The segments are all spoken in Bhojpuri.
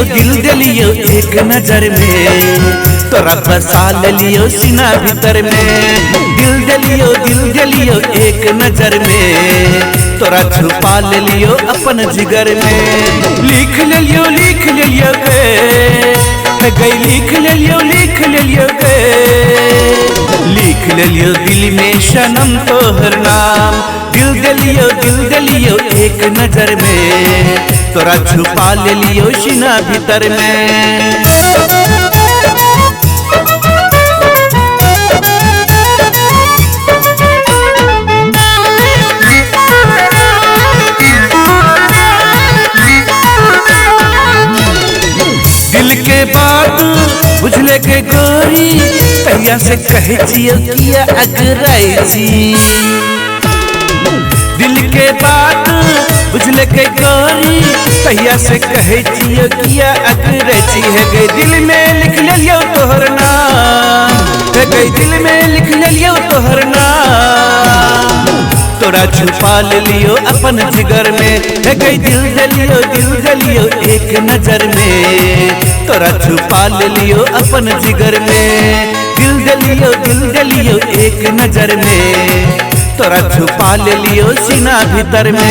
दिल दलियो एक नजर में तोरा बसा लियो सीना भीतर में। दिल दलियो एक नजर में तोरा छुपा लियो अपन जिगर में। लिख लियो गे गई लिख लियो गे लिख लियो दिल में सनम तोहर नाम। दिल दलियो एक नजर में तोरा छुपा लियो सीना भीतर में। दिल के बात बुझले के गोरी कहिया से कहे जियो किया अगराई जी। दिल के बात बुझले के गोरी कहिया से कहे जियो किया अगराई जी। है गई दिल में लिख लियो तोहर नाम। है गई दिल में लिख लियो तोहर नाम। तोरा छुपा लियो अपन जिगर में। है गई दिल दलियो एक नजर में तोरा छुपा लियो अपन जिगर में। दिल दलियो एक नजर में तोरा छुपा लियो सीना भीतर में।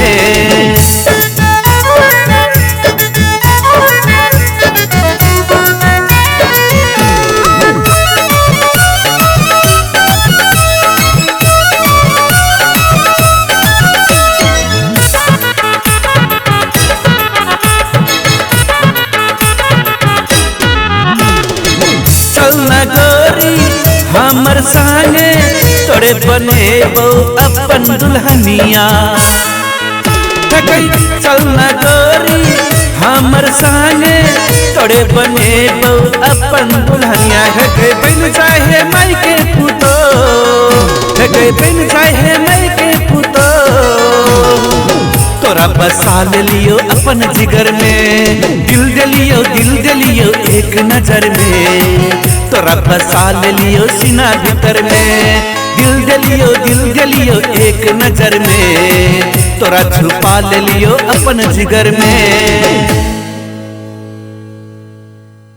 गोरी हमर संगे तोरे बने अपन दुल्हनिया। चल न गोरी हमर संगे तोरे बने अपन दुल्हनिया। है बन चाहे माई के पुतो है बन चाहे माई के पुतो तोरा बसा लियो अपन जिगर में। दिल दलियो एक नजर में तोरा बसा लियो सीना भीतर में। दिल दलियो एक नजर में तोरा छुपा लियो अपन जिगर में।